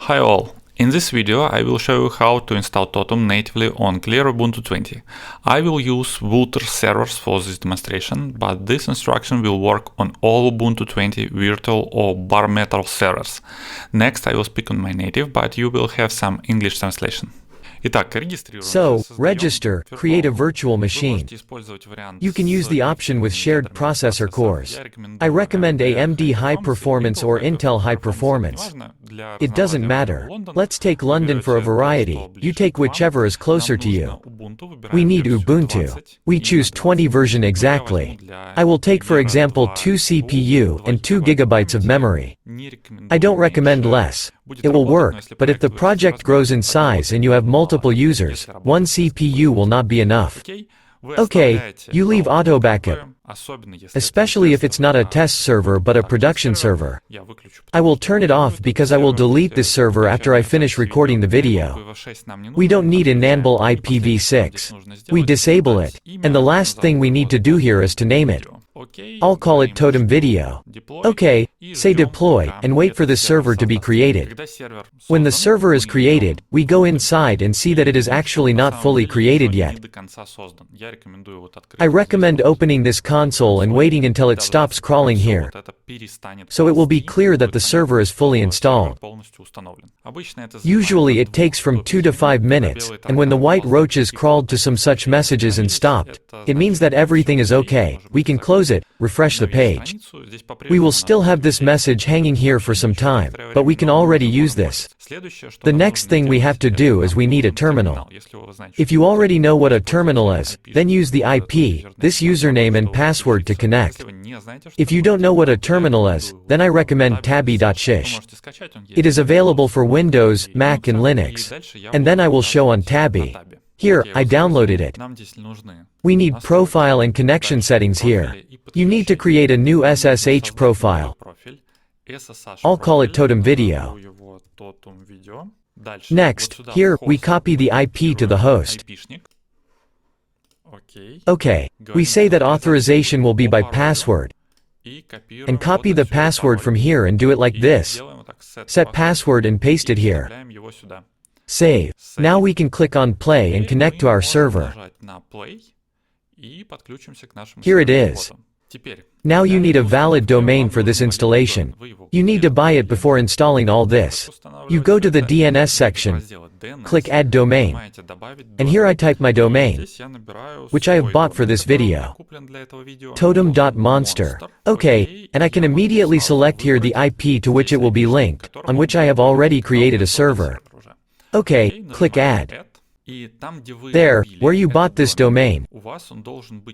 Hi all! In this video I will show you how to install Totum natively on Clear Ubuntu 20. I will use Vultr servers for this demonstration, but this instruction will work on all Ubuntu 20 virtual or bare metal servers. Next I will speak on my native, but you will have some English translation. So, register, create a virtual machine. You can use the option with shared processor cores. I recommend AMD High Performance or Intel High Performance. It doesn't matter. Let's take London for a variety. You take whichever is closer to you. We need Ubuntu. We choose 20 version exactly. I will take for example 2 CPU and 2 GB of memory. I don't recommend less. It will work, but if the project grows in size and you have multiple users, one CPU will not be enough. Okay, you leave auto backup, especially if it's not a test server but a production server. I will turn it off because I will delete this server after I finish recording the video. We don't need enable IPv6. We disable it, and the last thing we need to do here is to name it. I'll call it Totum Video. Okay, say deploy, and wait for this server to be created. When the server is created, we go inside and see that it is actually not fully created yet. I recommend opening this console and waiting until it stops crawling here, so it will be clear that the server is fully installed. Usually it takes from 2 to 5 minutes, and when the white roaches crawled to some such messages and stopped, it means that everything is okay. We can close it, refresh the page. We will still have this message hanging here for some time, but we can already use this. The next thing we have to do is we need a terminal. If you already know what a terminal is, then use the IP, this username and password to connect. If you don't know what a terminal is, then I recommend tabby.ssh. It is available for Windows, Mac and Linux. And then I will show on Tabby. Here, I downloaded it. We need profile and connection settings here. You need to create a new SSH profile. I'll call it Totum Video. Next, here, we copy the IP to the host. Okay, we say that authorization will be by password. And copy the password from here and do it like this. Set password and paste it here. Save. Now we can click on play and connect to our server. Here it is. Now you need a valid domain for this installation. You need to buy it before installing all this. You go to the DNS section, click add domain, and here I type my domain, which I have bought for this video. Totum.monster. Okay, and I can immediately select here the IP to which it will be linked, on which I have already created a server. Okay, click add. There, where you bought this domain,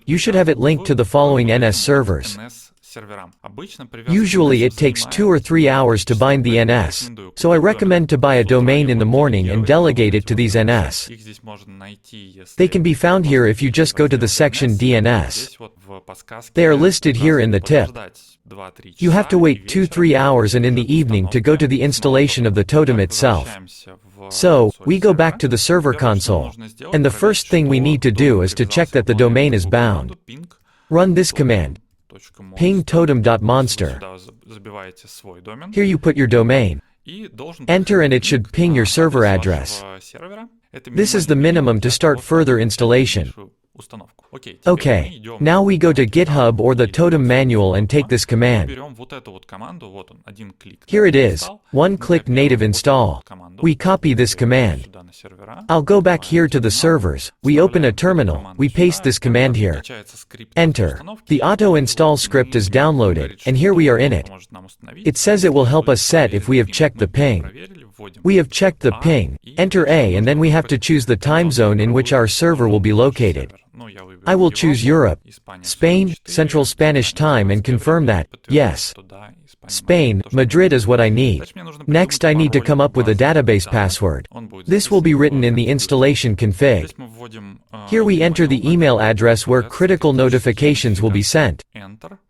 you should have it linked to the following NS servers. Usually it takes 2 or 3 hours to bind the NS, so I recommend to buy a domain in the morning and delegate it to these NS. They can be found here if you just go to the section DNS. They are listed here in the tip. You have to wait 2-3 hours and in the evening to go to the installation of the Totum itself. So, we go back to the server console, and the first thing we need to do is to check that the domain is bound. Run this command, ping totum.monster. Here you put your domain. Enter and it should ping your server address. This is the minimum to start further installation. Okay, now we go to GitHub or the Totum manual and take this command. Here it is, one-click native install. We copy this command. I'll go back here to the servers, we open a terminal, we paste this command here. Enter. The auto-install script is downloaded, and here we are in it. It says it will help us set if we have checked the ping. We have checked the ping, enter A, and then we have to choose the time zone in which our server will be located. I will choose Europe, Spain, Central Spanish time and confirm that, yes. Spain, Madrid is what I need. Next I need to come up with a database password. This will be written in the installation config. Here we enter the email address where critical notifications will be sent.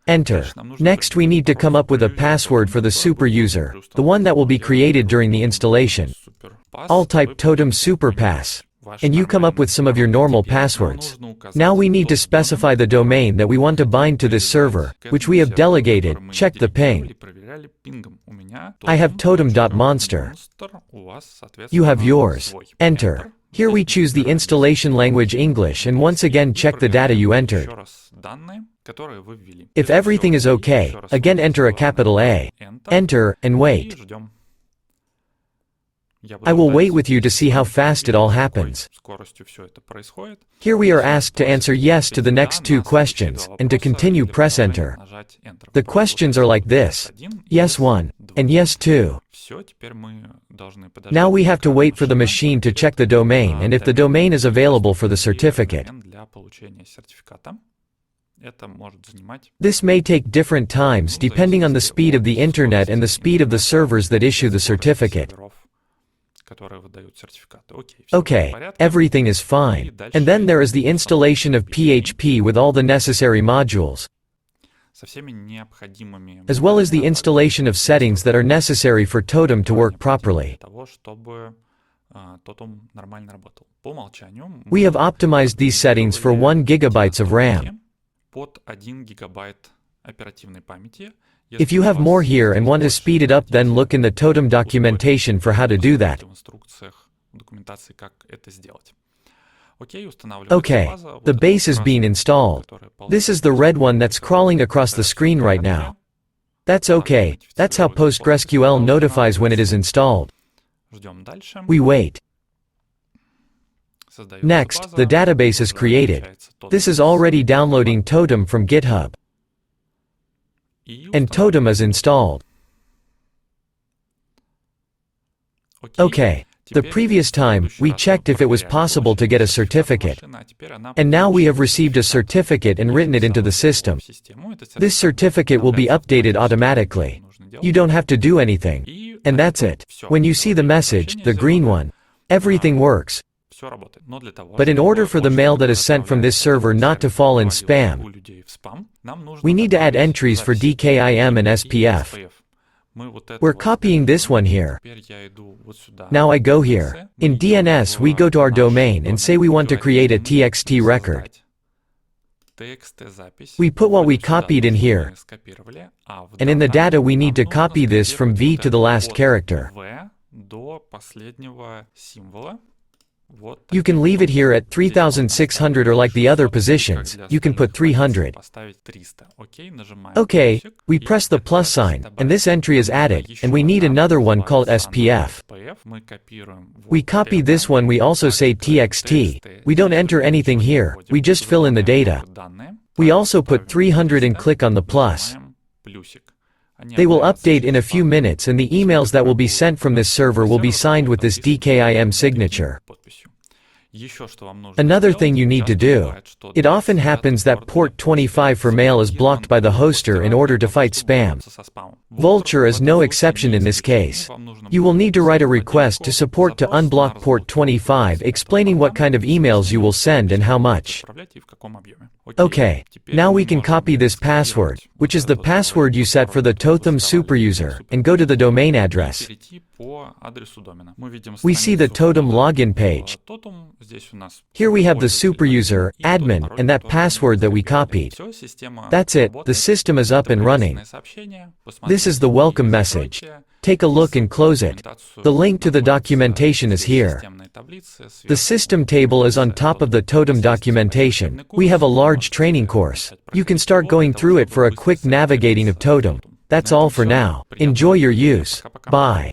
Enter. Next we need to come up with a password for the super user, the one that will be created during the installation. I'll type Totum Superpass. and you come up with some of your normal passwords. Now we need to specify the domain that we want to bind to this server, which we have delegated. Check the ping. I have totum.monster. You have yours. Enter. Here we choose the installation language English and once again check the data you entered. If everything is okay, again enter a capital A. Enter, and wait. I will wait with you to see how fast it all happens. Here we are asked to answer yes to the next two questions, and to continue press enter. The questions are like this: yes 1, and yes 2. Now we have to wait for the machine to check the domain and if the domain is available for the certificate. This may take different times depending on the speed of the internet and the speed of the servers that issue the certificate. Okay, everything is fine. And then there is the installation of PHP with all the necessary modules, as well as the installation of settings that are necessary for Totum to work properly. We have optimized these settings for 1 GB of RAM. If you have more here and want to speed it up, then look in the Totum documentation for how to do that. Okay, the base is being installed. This is the red one that's crawling across the screen right now. That's okay, that's how PostgreSQL notifies when it is installed. We wait. Next, the database is created. This is already downloading Totum from GitHub. And Totum is installed. Okay, the previous time, we checked if it was possible to get a certificate. And now we have received a certificate and written it into the system. This certificate will be updated automatically. You don't have to do anything. And that's it. When you see the message, the green one, everything works. But in order for the mail that is sent from this server not to fall in spam, we need to add entries for Dkim and Spf. We're copying this one here. Now I go here. In DNS we go to our domain and say we want to create a TXT record. We put what we copied in here, and in the data we need to copy this from V to the last character. You can leave it here at 3600 or like the other positions, you can put 300. Okay, we press the plus sign, and this entry is added, and we need another one called SPF. We copy this one, we also say TXT, we don't enter anything here, we just fill in the data. We also put 300 and click on the plus. They will update in a few minutes and the emails that will be sent from this server will be signed with this DKIM signature. Another thing you need to do. It often happens that port 25 for mail is blocked by the hoster in order to fight spam. Vultr is no exception in this case. You will need to write a request to support to unblock port 25 explaining what kind of emails you will send and how much. Okay, now we can copy this password, which is the password you set for the Totum superuser, and go to the domain address. We see the Totum login page. Here we have the superuser, admin, and that password that we copied. That's it, the system is up and running. This is the welcome message. Take a look and close it. The link to the documentation is here. The system table is on top of the Totum documentation. We have a large training course. You can start going through it for a quick navigating of Totum. That's all for now. Enjoy your use. Bye.